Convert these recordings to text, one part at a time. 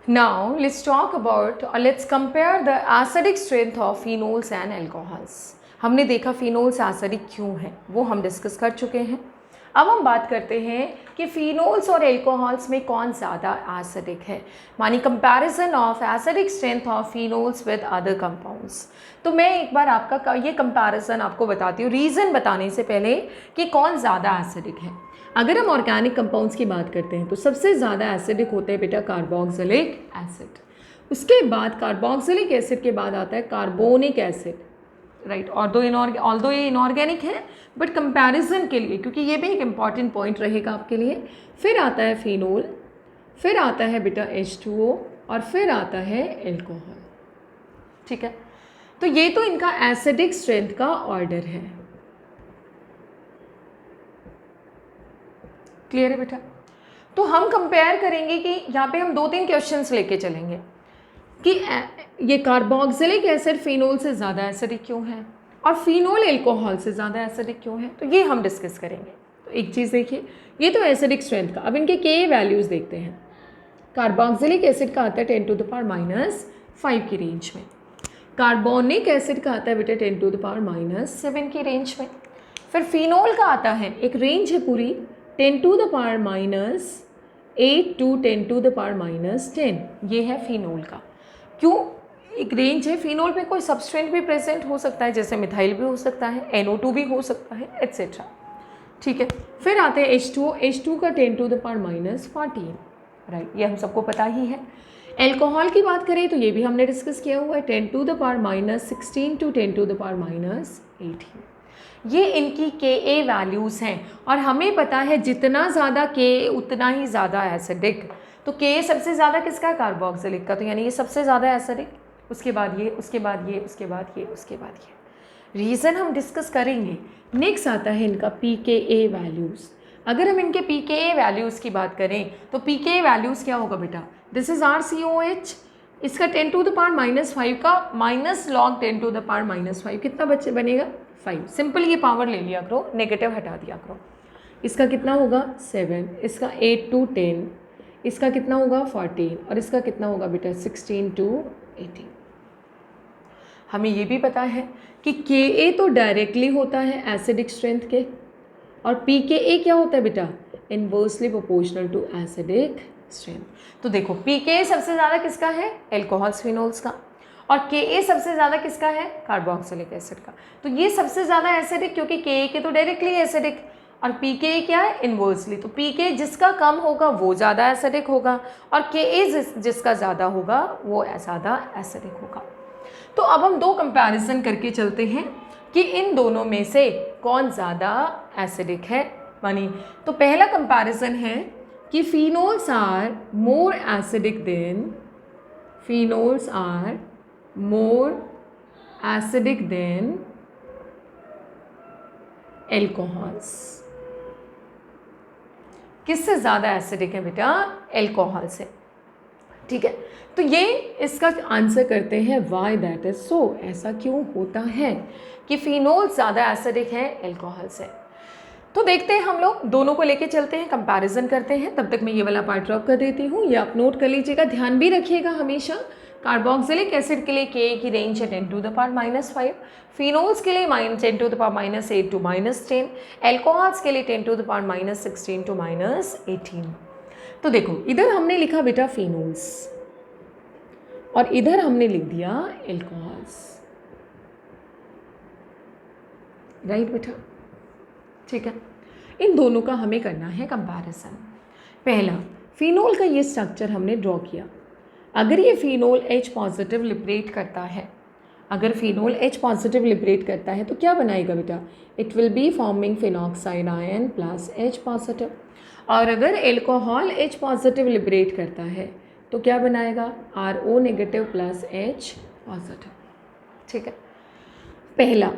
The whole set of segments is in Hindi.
Now let's talk about or let's compare the acidic strength of phenols and alcohols. हमने देखा फिनोल्स एसिडिक क्यों है, वो हम डिस्कस कर चुके हैं. अब हम बात करते हैं कि फिनोल्स और एल्कोहल्स में कौन ज़्यादा एसिडिक है, मानी comparison of acidic strength of phenols with other compounds. तो मैं एक बार आपका ये कंपैरिजन आपको बताती हूँ रीज़न बताने से पहले कि कौन ज़्यादा एसिडिक है. अगर हम ऑर्गेनिक कंपाउंड्स की बात करते हैं तो सबसे ज़्यादा एसिडिक होते हैं बेटा कार्बोक्सिलिक एसिड. उसके बाद कार्बोक्सिलिक एसिड के बाद आता है कार्बोनिक एसिड, राइट. ऑल्दो ये इनऑर्गेनिक है बट कंपैरिजन के लिए, क्योंकि ये भी एक इम्पॉर्टेंट पॉइंट रहेगा आपके लिए. फिर आता है फिनोल, फिर आता है बेटा H2O और फिर आता है एल्कोहल. ठीक है, तो ये तो इनका एसिडिक स्ट्रेंथ का ऑर्डर है. क्लियर है बेटा. तो हम कंपेयर करेंगे कि यहाँ पे हम 2-3 क्वेश्चंस लेके चलेंगे कि ये कार्बोक्सिलिक एसिड फिनोल से ज़्यादा एसिडिक क्यों है और फिनोल एल्कोहल से ज़्यादा एसिडिक क्यों है, तो ये हम डिस्कस करेंगे. तो एक चीज़ देखिए, ये तो एसिडिक स्ट्रेंथ का. अब इनके के वैल्यूज़ देखते हैं. कार्बोक्सिलिक एसिड का आता है 10⁻⁵ की रेंज में. कार्बोनिक एसिड का आता है बेटा 10⁻⁷ की रेंज में. फिर फिनोल का आता है, एक रेंज है पूरी 10⁻⁸ टू 10⁻⁻10. ये है फिनोल का. क्यों एक रेंज है? फिनोल में कोई सबस्ट्रेंट भी प्रेजेंट हो सकता है, जैसे मिथाइल भी हो सकता है, NO2 भी हो सकता है, एट्सेट्रा. ठीक है. फिर आते हैं H2O. H2 का 10⁻⁴, राइट, ये हम सबको पता ही है. एल्कोहल की बात करें तो ये भी हमने डिस्कस किया हुआ है 10⁻⁻16 टू 10⁻⁸. ये इनकी Ka वैल्यूज़ हैं और हमें पता है जितना ज़्यादा Ka उतना ही ज़्यादा एसिडिक. तो Ka सबसे ज़्यादा किसका है? कार्बोक्सिलिक का. तो यानी ये सबसे ज़्यादा एसिडिक, उसके बाद ये, उसके बाद ये, उसके बाद ये, उसके बाद ये. रीज़न हम डिस्कस करेंगे. नेक्स्ट आता है इनका pKa वैल्यूज़. अगर हम इनके pKa वैल्यूज़ की बात करें तो pKa वैल्यूज़ क्या होगा बेटा? This is RCOH. इसका 10⁻⁵ का माइनस लॉग 10⁻⁵ कितना बच्चे बनेगा? 5. सिंपल ये पावर ले लिया करो, नेगेटिव हटा दिया करो. इसका कितना होगा? 7. इसका 8 टू 10. इसका कितना होगा? 14. और इसका कितना होगा बेटा? 16 टू 18. हमें ये भी पता है कि Ka तो डायरेक्टली होता है एसिडिक स्ट्रेंथ के, और pKa क्या होता है बेटा? Inversely proportional to acidic strength. तो देखो pKa सबसे ज़्यादा किसका है? एल्कोहल्स फिनोल्स का. और Ka सबसे ज़्यादा किसका है? कार्बोक्सिलिक एसिड का. तो ये सबसे ज़्यादा एसिडिक, क्योंकि Ka तो डायरेक्टली एसिडिक और pKa क्या है? इन्वर्सली. तो pK जिसका कम होगा वो ज़्यादा एसिडिक होगा और Ka जिसका ज़्यादा होगा वो ज़्यादा एसिडिक होगा. तो अब हम 2 कंपैरिजन करके चलते हैं कि इन दोनों में से कौन ज़्यादा एसिडिक है. मानी तो पहला कंपैरिजन है कि phenols are more acidic than alcohols. किससे ज़्यादा एसिडिक है बेटा? एल्कोहल से. ठीक है, तो ये इसका आंसर करते हैं वाई दैट इज सो. ऐसा क्यों होता है कि फिनोल ज़्यादा एसिडिक है एल्कोहल से. तो देखते हैं, हम लोग दोनों को लेके चलते हैं, कंपैरिजन करते हैं. तब तक मैं ये वाला पार्ट ड्रॉप कर देती हूँ, ये आप नोट कर लीजिएगा, ध्यान भी रखिएगा हमेशा. कार्बोक्सिलिक एसिड के लिए Ka की रेंज है 10⁻⁵, फिनोल्स के लिए 10⁻⁸ टू -10, एल्कोहल्स के लिए 10⁻⁻16 टू -18. तो देखो इधर हमने लिखा बेटा फिनोल्स और इधर हमने लिख दिया एल्कोहल्स, राइट बेटा. ठीक है, इन दोनों का हमें करना है कंपैरिजन. पहला, फिनोल का ये स्ट्रक्चर हमने ड्रॉ किया. अगर ये फिनोल H पॉजिटिव लिबरेट करता है, अगर फिनोल H पॉजिटिव लिबरेट करता है तो क्या बनाएगा बेटा? It will be forming phenoxide ion plus H positive. और अगर एल्कोहल H पॉजिटिव लिबरेट करता है तो क्या बनाएगा? RO negative plus H positive. ठीक है, पहला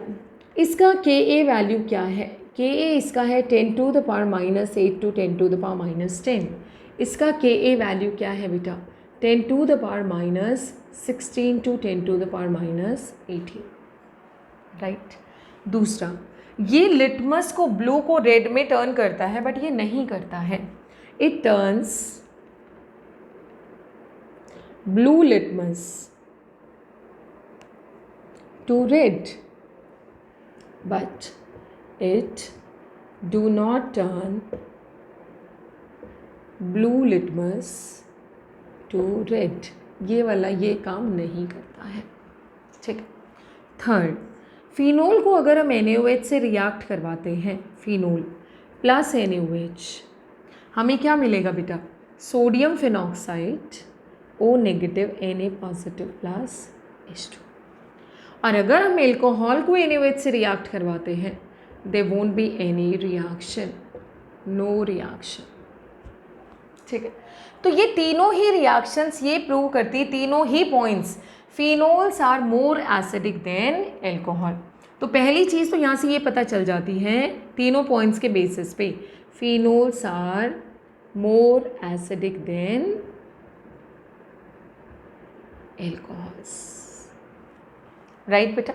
इसका Ka वैल्यू क्या है? Ka इसका है 10⁻⁸ टू 10⁻⁻10. इसका Ka वैल्यू क्या है बेटा? 10⁻⁻16 टू 10⁻⁻18. राइट. दूसरा, ये लिटमस को ब्लू को रेड में टर्न करता है, बट ये नहीं करता है. It turns blue litmus to red, but it do not turn blue litmus to red. ये वाला ये काम नहीं करता है, ठीक है. थर्ड, फिनोल को अगर हम NaOH से रिएक्ट करवाते हैं, फिनोल प्लस NaOH, हमें क्या मिलेगा बेटा? Sodium phenoxide O negative Na positive plus H2. और अगर हम एल्कोहल को NaOH से रिएक्ट करवाते हैं, they won't be any reaction, no reaction, ठीक है. तो ये तीनों ही रिएक्शंस ये प्रूव करती, तीनों ही points, phenols are more acidic than alcohol. तो पहली चीज़ तो यहाँ से ये पता चल जाती है तीनों पॉइंट्स के बेसिस पे, phenols are more acidic than alcohols. Right बेटा,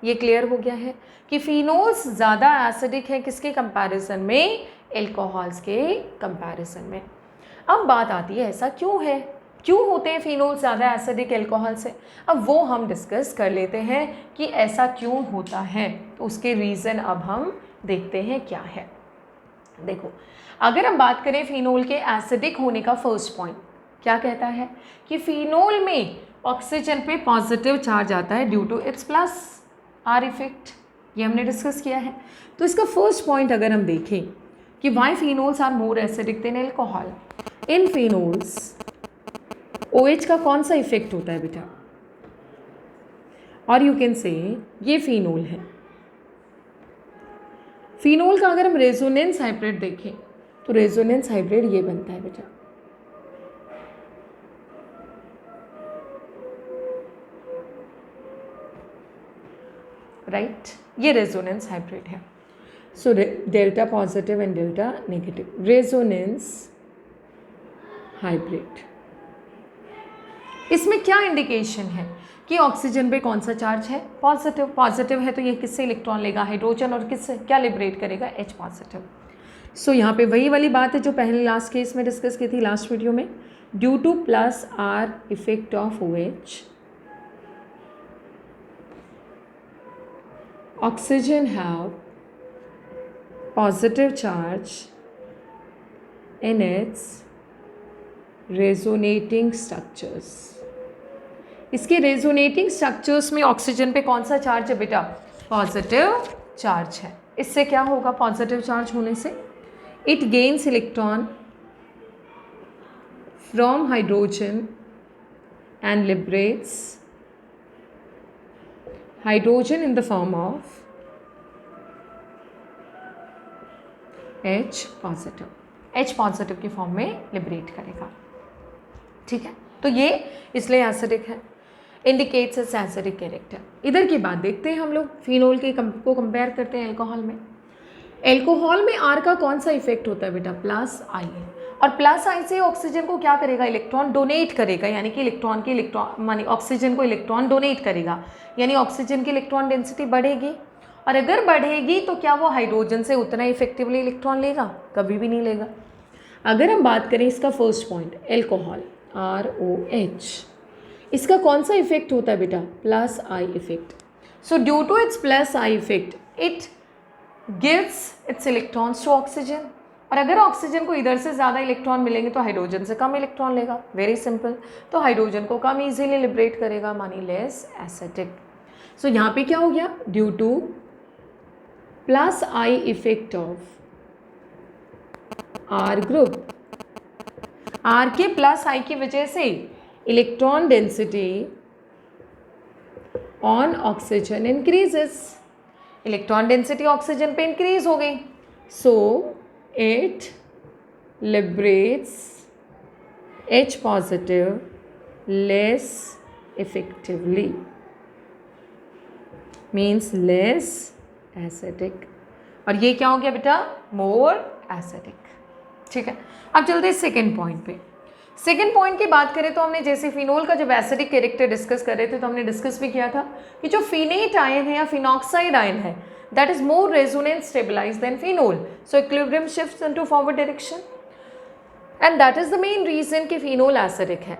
ये क्लियर हो गया है कि फिनोल्स ज़्यादा एसिडिक है किसके कंपैरिजन में? एल्कोहल्स के कंपैरिजन में. अब बात आती है ऐसा क्यों है, क्यों होते हैं फिनोल्स ज़्यादा एसिडिक एल्कोहल से? अब वो हम डिस्कस कर लेते हैं कि ऐसा क्यों होता है. तो उसके रीज़न अब हम देखते हैं क्या है. देखो, अगर हम बात करें फिनोल के एसिडिक होने का, फर्स्ट पॉइंट क्या कहता है कि फिनोल में ऑक्सीजन पे पॉजिटिव चार्ज आता है due to its plus R effect. ये हमने डिस्कस किया है. तो इसका फर्स्ट पॉइंट अगर हम देखें कि why phenols are more acidic than alcohol, इन फिनोल्स OH का कौन सा इफेक्ट होता है बेटा? और यू कैन से ये फिनोल है. फिनोल का अगर हम रेजोनेंस हाइब्रिड देखें तो रेजोनेंस हाइब्रिड ये बनता है बेटा. राइट, ये रेजोनेंस हाइब्रिड है. So delta positive and delta negative, resonance hybrid. इसमें क्या इंडिकेशन है कि ऑक्सीजन पे कौन सा चार्ज है? पॉजिटिव. पॉजिटिव है तो ये किससे इलेक्ट्रॉन लेगा? हाइड्रोजन. और किससे क्या लिबरेट करेगा? H positive. सो यहाँ पे वही वाली बात है जो पहले लास्ट केस में डिस्कस की थी लास्ट वीडियो में, due two plus R effect of OH, oxygen have positive charge in its resonating structures. इसके रेजोनेटिंग स्ट्रक्चर्स में ऑक्सीजन पे कौन सा चार्ज है बेटा? पॉजिटिव चार्ज है. इससे क्या होगा? पॉजिटिव चार्ज होने से it gains electron from hydrogen and liberates hydrogen in the form of H positive. H positive की फॉर्म में लिबरेट करेगा, ठीक है. तो ये इसलिए एसिडिक है, इंडिकेट्स इट्स एसिडिक कैरेक्टर. इधर की बात देखते हैं हम लोग, फिनोल के को कंपेयर करते हैं एल्कोहल में. एल्कोहल में R का कौन सा इफेक्ट होता है बेटा? Plus I. और प्लस I से ऑक्सीजन को क्या करेगा? इलेक्ट्रॉन डोनेट करेगा, यानी कि इलेक्ट्रॉन मानी ऑक्सीजन को इलेक्ट्रॉन डोनेट करेगा, यानी ऑक्सीजन की इलेक्ट्रॉन डेंसिटी बढ़ेगी. और अगर बढ़ेगी तो क्या वो हाइड्रोजन से उतना इफेक्टिवली इलेक्ट्रॉन लेगा? कभी भी नहीं लेगा. अगर हम बात करें इसका फर्स्ट पॉइंट, एल्कोहल ROH, इसका कौन सा इफेक्ट होता है बेटा? Plus I effect. So due to its plus I effect it gives its electrons to oxygen. और अगर ऑक्सीजन को इधर से ज़्यादा इलेक्ट्रॉन मिलेंगे तो हाइड्रोजन से कम इलेक्ट्रॉन लेगा. Very simple. तो हाइड्रोजन को कम इजीली लिबरेट करेगा, मानी लेस एसिडिक. सो यहाँ पे क्या हो गया? Due two plus I effect of R group, R के प्लस I की वजह से electron density on oxygen increases. Electron density oxygen पे इंक्रीज हो गई, so it liberates H positive less effectively, means less acidic. और ये क्या हो गया बेटा? मोर एसिडिक, ठीक है. अब चलते हैं सेकेंड पॉइंट पे. सेकेंड पॉइंट की बात करें तो हमने जैसे फिनोल का जब एसिडिक कैरेक्टर डिस्कस कर रहे थे तो हमने डिस्कस भी किया था कि जो फिनेट आयन है या फिनॉक्साइड आयन है, that is more resonance stabilise than phenol. So equilibrium shifts into forward direction and that is the main reason कि फिनोल एसिडिक है.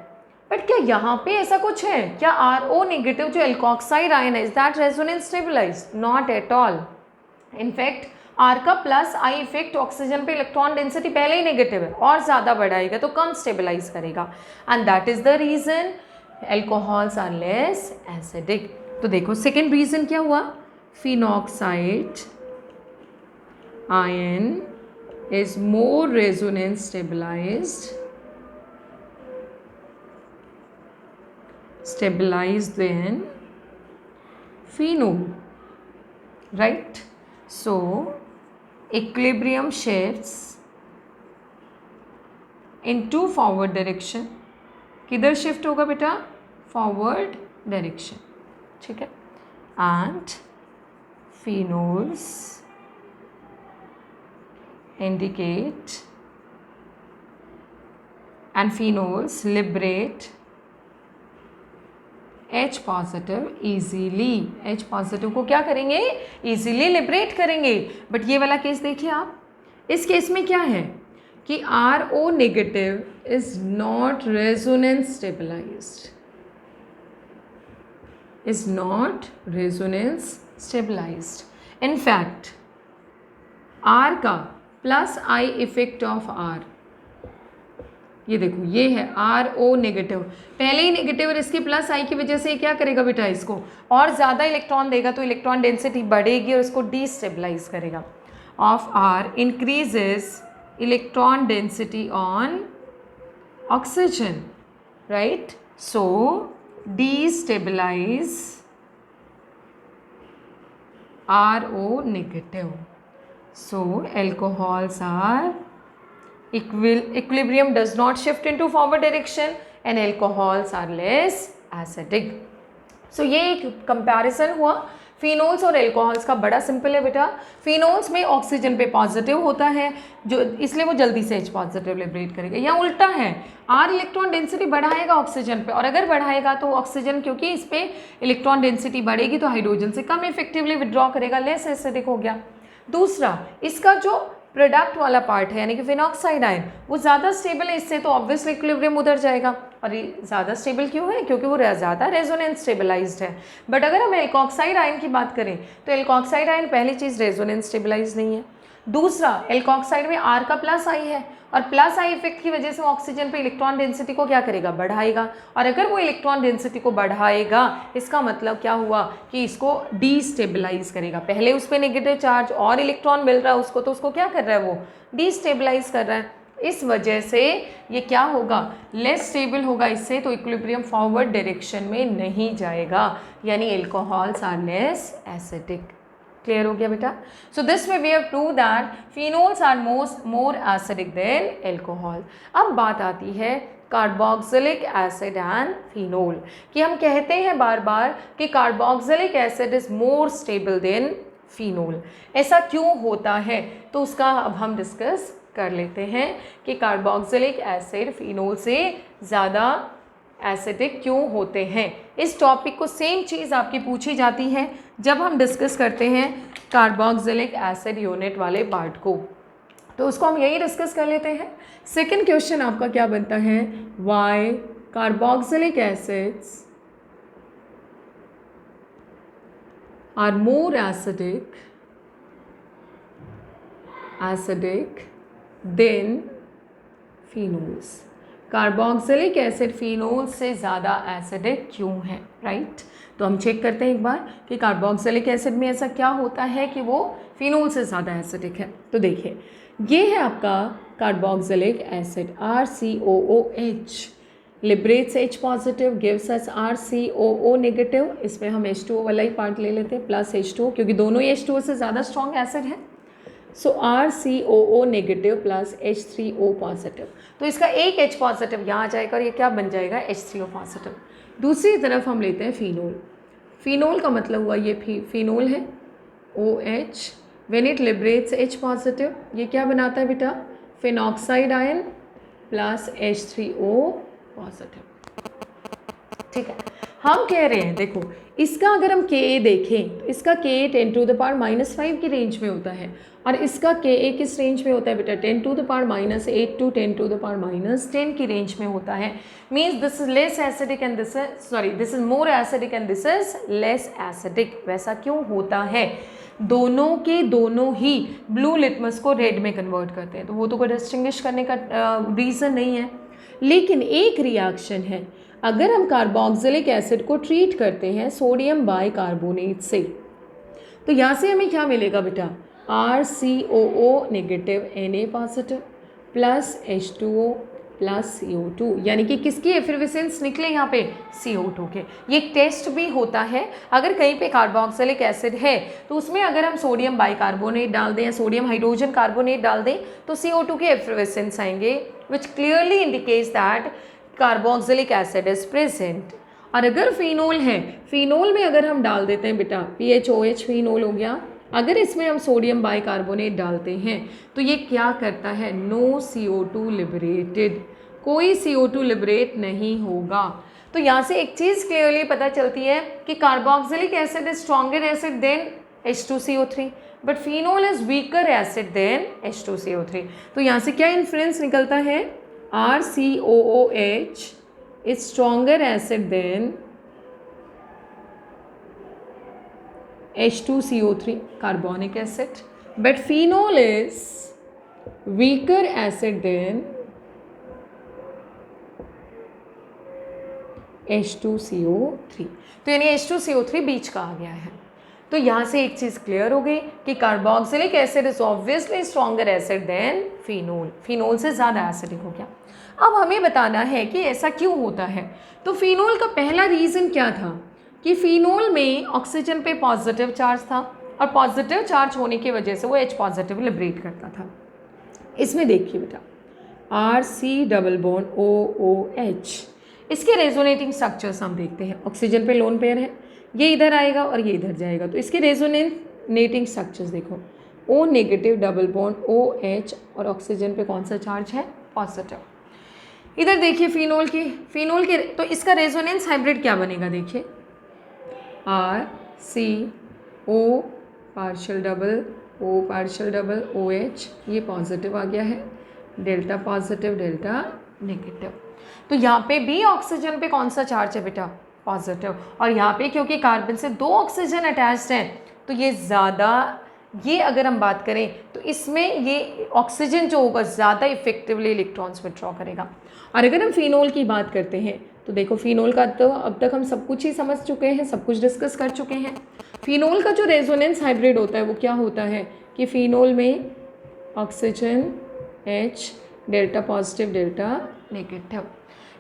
बट क्या यहाँ पे ऐसा कुछ है क्या? RO नेगेटिव जो एल्कोक्साइड आयन है, is that resonance stabilised? Not at all. In fact R का प्लस I इफेक्ट ऑक्सीजन पे इलेक्ट्रॉन डेंसिटी पहले ही नेगेटिव है और ज़्यादा बढ़ाएगा तो कम स्टेबलाइज करेगा. And that is the reason alcohols are less acidic. तो देखो सेकेंड रीज़न क्या हुआ? Phenoxide ion is more resonance stabilized than phenol, right? So equilibrium shifts into forward direction. किधर शिफ्ट होगा बेटा? Forward direction. ठीक है. And phenols indicate and phenols liberate H positive easily. H positive को क्या करेंगे? easily लिबरेट करेंगे. बट ये वाला केस देखिए आप, इस केस में क्या है कि RO negative is not resonance stabilised, is not resonance stabilised. In fact R का plus I effect of R, ये देखो ये है RO नेगेटिव, पहले ही नेगेटिव और इसकी प्लस I की वजह से क्या करेगा बेटा? इसको और ज़्यादा इलेक्ट्रॉन देगा तो इलेक्ट्रॉन डेंसिटी बढ़ेगी और इसको डीस्टेबलाइज करेगा. Of R increases electron density on oxygen, right? So destabilise RO negative. So alcohols are equilibrium does not shift into forward direction and alcohols are less acidic. So ये एक कंपैरिजन हुआ फिनोल्स और एल्कोहल्स का. बड़ा सिंपल है बेटा. फिनोल्स में ऑक्सीजन पे पॉजिटिव होता है जो इसलिए वो जल्दी से H पॉजिटिव लिबरेट करेगा. या उल्टा है, R इलेक्ट्रॉन डेंसिटी बढ़ाएगा ऑक्सीजन पे और अगर बढ़ाएगा तो ऑक्सीजन क्योंकि इस पे इलेक्ट्रॉन डेंसिटी बढ़ेगी तो हाइड्रोजन से कम इफेक्टिवली विड्रॉ करेगा, लेस एसिडिक हो गया. दूसरा, इसका जो प्रोडक्ट वाला पार्ट है यानी कि फिनॉक्साइड आयन वो ज़्यादा स्टेबल है इससे, तो ऑब्वियसली इक्विलिब्रियम उधर जाएगा. और ये ज़्यादा स्टेबल क्यों है? क्योंकि वो ज़्यादा रेजोनेंस स्टेबलाइज्ड है. बट अगर हम एल्कोक्साइड आयन की बात करें तो एल्कोक्साइड आयन पहली चीज़ रेजोनेंस स्टेबलाइज नहीं है. दूसरा, एल्कोक्साइड में R का प्लस I है और प्लस I इफेक्ट की वजह से वो ऑक्सीजन पे इलेक्ट्रॉन डेंसिटी को क्या करेगा? बढ़ाएगा. और अगर वो इलेक्ट्रॉन डेंसिटी को बढ़ाएगा इसका मतलब क्या हुआ कि इसको डीस्टेबलाइज करेगा. पहले उस पर नेगेटिव चार्ज और इलेक्ट्रॉन मिल रहा है उसको, तो उसको क्या कर रहा है? वो डीस्टेबलाइज कर रहा है. इस वजह से ये क्या होगा? लेस स्टेबल होगा इससे, तो इक्विलिब्रियम फॉरवर्ड डायरेक्शन में नहीं जाएगा, यानी alcohols are less acidic. Clear हो गया बेटा? So this way we have prove that phenols are more acidic than alcohol. अब बात आती है कार्बोक्सिलिक एसिड एंड फिनोल कि हम कहते हैं बार बार कि carboxylic acid is more stable then phenol. ऐसा क्यों होता है? तो उसका अब हम डिस्कस कर लेते हैं कि कार्बोक्सिलिक एसिड फिनोल से ज़्यादा एसिडिक क्यों होते हैं. इस टॉपिक को सेम चीज़ आपकी पूछी जाती है जब हम डिस्कस करते हैं कार्बोक्सिलिक एसिड यूनिट वाले पार्ट को, तो उसको हम यही डिस्कस कर लेते हैं. सेकंड क्वेश्चन आपका क्या बनता है? Why carboxylic acids are more acidic than phenols. Carboxylic acid phenol से ज़्यादा एसिडिक क्यों है, राइट? तो हम चेक करते हैं एक बार कि कार्बोक्सिलिक एसिड में ऐसा क्या होता है कि वो फिनोल से ज़्यादा एसिडिक है. तो देखिए ये है आपका carboxylic acid RCOOH, liberates H positive, gives us RCOO negative. इसमें हम H2O वाला ही पार्ट ले लेते हैं प्लस H2O क्योंकि दोनों ही H2O से ज़्यादा स्ट्रॉन्ग एसिड है. सो RCOO negative plus H3O positive. तो इसका एक H पॉजिटिव यहाँ आ जाएगा और ये क्या बन जाएगा? H3O positive. दूसरी तरफ हम लेते हैं फिनोल. फिनोल का मतलब हुआ ये फिनोल है OH, when it liberates H positive ये क्या बनाता है बेटा? Phenoxide ion plus H3O positive. ठीक है. हम कह रहे हैं देखो, इसका अगर हम Ka देखें तो इसका Ka 10⁻⁻5 की रेंज में होता है और इसका Ka किस रेंज में होता है बेटा, 10⁻8 टू 10⁻10 की रेंज में होता है। Means this is less acidic and this is sorry this is more acidic and this is less acidic. वैसा क्यों होता है? दोनों के दोनों ही ब्लू लिटमस को रेड में कन्वर्ट करते हैं, तो वो तो कोई डिस्टिंग्विश करने का रीज़न नहीं है। लेकिन एक रिएक्शन है, अगर हम कार्बोक्सिलिक एसिड को ट्रीट करते हैं सोडियम बाइकार्बोनेट से, तो यहाँ से हमें क्या मिलेगा बेटा, RCOO negative Na positive plus H2O plus CO2, यानी कि किसकी एफिर्विसेंस निकले यहाँ पे, CO2 के। ये एक टेस्ट भी होता है, अगर कहीं पे कार्बोक्सिलिक एसिड है तो उसमें अगर हम सोडियम बाइकार्बोनेट डाल दें या सोडियम हाइड्रोजन कार्बोनेट डाल दें तो CO2 के एफिर्विसेंस आएंगे, विच clearly indicates that carboxylic acid is present. और अगर फिनोल है, फिनोल में अगर हम डाल देते हैं बेटा PHOH फिनोल हो गया, अगर इसमें हम सोडियम बाइकार्बोनेट डालते हैं तो ये क्या करता है, नो CO2 लिबरेटेड, कोई CO2 लिबरेट नहीं होगा। तो यहाँ से एक चीज़ क्लियरली पता चलती है कि carboxylic acid is stronger acid than H2CO3 but phenol is weaker acid than H2CO3। तो यहाँ से क्या इन्फ्लुएंस निकलता है, RCOOH is stronger acid than H2CO3 carbonic acid, but phenol is weaker acid than H2CO3। तो यानी H2CO3 बीच का आ गया है। तो यहाँ से एक चीज़ क्लियर हो गई कि carboxylic acid is obviously stronger acid than phenol, phenol से ज़्यादा एसिडिक हो गया। अब हमें बताना है कि ऐसा क्यों होता है। तो फिनोल का पहला रीज़न क्या था कि फिनोल में ऑक्सीजन पे पॉजिटिव चार्ज था और पॉजिटिव चार्ज होने की वजह से वो H पॉजिटिव लिबरेट करता था। इसमें देखिए बेटा RC⋯OOH, इसके रेजोनेटिंग स्ट्रक्चर्स हम देखते हैं। ऑक्सीजन पे लोन पेयर है, ये इधर आएगा और ये इधर जाएगा, तो इसके रेजोनेटिंग स्ट्रक्चर्स देखो, O negative double bond OH और ऑक्सीजन पे कौन सा चार्ज है, पॉजिटिव। इधर देखिए फिनोल के तो इसका रेजोनेंस हाइब्रिड क्या बनेगा, देखिए RCO partial double O partial double OH, ये पॉजिटिव आ गया है, डेल्टा पॉजिटिव डेल्टा नेगेटिव। तो यहाँ पे भी ऑक्सीजन पे कौन सा चार्ज है बेटा, पॉजिटिव, और यहाँ पे क्योंकि कार्बन से 2 ऑक्सीजन अटैच्ड हैं तो ये ज़्यादा, ये अगर हम बात करें तो इसमें ये ऑक्सीजन जो होगा ज़्यादा इफेक्टिवली इलेक्ट्रॉन्स विड्रॉ करेगा। और अगर हम फिनोल की बात करते हैं तो देखो फिनोल का तो अब तक हम सब कुछ ही समझ चुके हैं, सब कुछ डिस्कस कर चुके हैं। फिनोल का जो रेजोनेंस हाइब्रिड होता है वो क्या होता है कि फिनोल में oxygen H delta positive delta negative,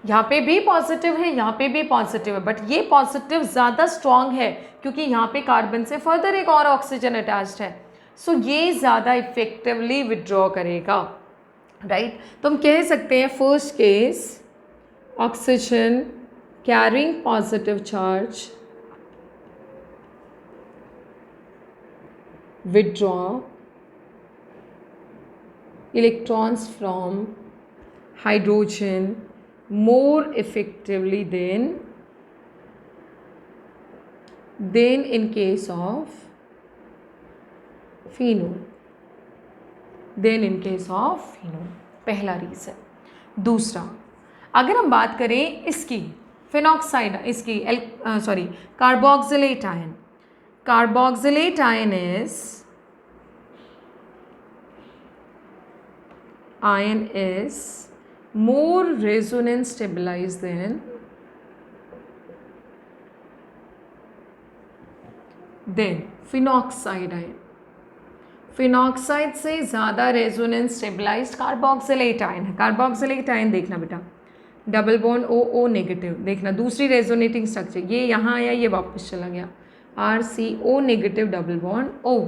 यहाँ पे भी पॉजिटिव है, यहाँ पे भी पॉजिटिव है, बट ये पॉजिटिव ज़्यादा स्ट्रॉन्ग है क्योंकि यहाँ पे कार्बन से फर्दर एक और ऑक्सीजन अटैच्ड है, सो ये ज़्यादा इफेक्टिवली विड्रॉ करेगा, राइट। तो हम कह सकते हैं first case oxygen carrying positive charge withdraw electrons from hydrogen more effectively than in case of phenol, पहला रीज़न। दूसरा, अगर हम बात करें इसकी फिनॉक्साइड, इसकी carboxylate ion, carboxylate ion is more resonance stabilized than phenoxide ion। Phenoxide से ज़्यादा रेजोनेंस स्टेबलाइज्ड कार्बोक्सिलेट आयन है। कार्बोक्सिलेट आयन देखना बेटा, डबल बॉन्ड O नेगेटिव, देखना दूसरी रेजोनेटिंग स्ट्रक्चर, ये यहाँ आया, ये वापस चला गया, RCO negative double bond O।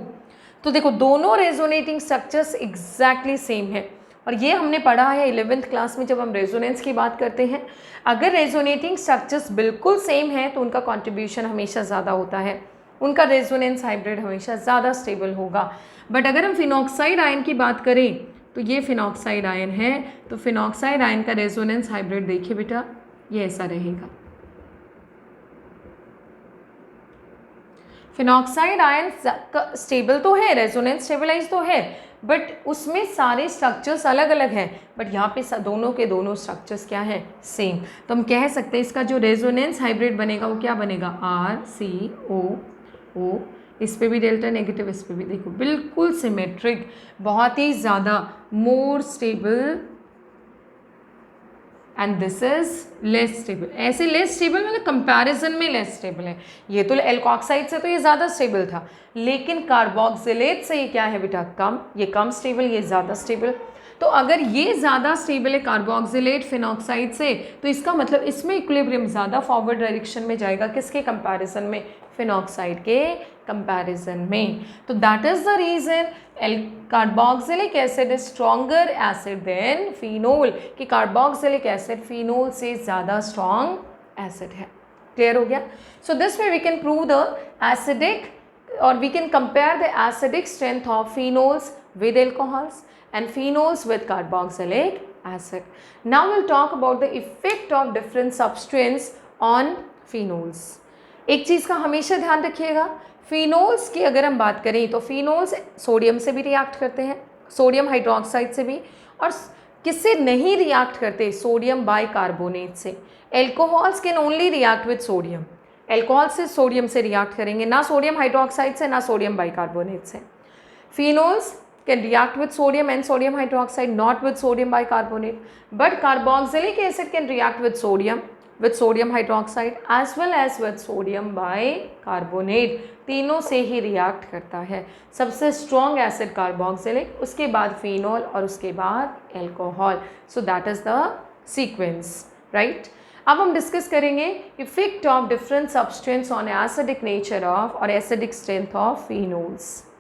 तो देखो दोनों रेजोनेटिंग स्ट्रक्चर्स एग्जैक्टली सेम है, और ये हमने पढ़ा है 11th क्लास में जब हम रेजोनेंस की बात करते हैं। अगर रेजोनेटिंग स्ट्रक्चर्स बिल्कुल सेम हैं तो उनका कॉन्ट्रीब्यूशन हमेशा ज़्यादा होता है, उनका रेजोनेंस हाइब्रिड हमेशा ज़्यादा स्टेबल होगा। बट अगर हम फिनॉक्साइड आयन की बात करें तो ये फिनॉक्साइड आयन है, तो फिनॉक्साइड आयन का रेजोनेंस हाइब्रिड देखिए बेटा, ये ऐसा रहेगा, फिनॉक्साइड आयन स्टेबल तो है, रेजोनेंस स्टेबलाइज तो है, बट उसमें सारे स्ट्रक्चर्स अलग अलग हैं, बट यहाँ पे दोनों के दोनों स्ट्रक्चर्स क्या हैं, सेम। तो हम कह सकते हैं इसका जो रेजोनेंस हाइब्रिड बनेगा वो क्या बनेगा, RCOO। इस पे भी डेल्टा नेगेटिव, इस पे भी देखो बिल्कुल सिमेट्रिक, बहुत ही ज़्यादा more stable, and this is less stable. ऐसे लेस स्टेबल मतलब कंपैरिजन में लेस स्टेबल है। ये तो एल्कोक्साइड से तो ये ज़्यादा स्टेबल था, लेकिन कार्बोक्सिलेट से ये क्या है बेटा, कम, ये कम स्टेबल, ये ज़्यादा स्टेबल। तो अगर ये ज़्यादा स्टेबल है कार्बोक्सिलेट फिनॉक्साइड से, तो इसका मतलब इसमें इक्विलिब्रियम ज़्यादा फॉरवर्ड डायरेक्शन में जाएगा, किसके कंपैरिजन में, फिनॉक्साइड के कंपैरिजन में। तो that is the reason carboxylic acid is stronger acid than phenol, कि कार्बोक्सिलिक एसिड फिनोल से ज़्यादा स्ट्रॉन्ग एसिड है। क्लियर हो गया? So this way we can prove the acidic, or we can compare the acidic strength of phenols with alcohols and phenols with carboxylic acid. Now we'll talk about the effect of different substances on phenols. एक चीज़ का हमेशा ध्यान रखिएगा, फिनोल्स की अगर हम बात करें तो फिनोल्स सोडियम से भी रिएक्ट करते हैं, सोडियम हाइड्रोक्साइड से भी, और किससे नहीं रिएक्ट करते, सोडियम बाइकार्बोनेट से। Alcohols can only react with sodium, alcohol से सोडियम से रिएक्ट करेंगे, ना सोडियम हाइड्रोक्साइड से, ना सोडियम बाइकार्बोनेट से। Phenols can react with sodium and sodium hydroxide, not with sodium bicarbonate, but carboxylic acid can react with sodium hydroxide as well as with sodium bicarbonate, तीनों से ही रिएक्ट करता है। सबसे स्ट्रॉन्ग एसिड कार्बोक्सिलिक, उसके बाद फिनोल और उसके बाद alcohol. So that is the sequence, right. अब हम डिस्कस करेंगे effect of different substance on acidic nature of और एसिडिक स्ट्रेंथ ऑफ फिनोल्स।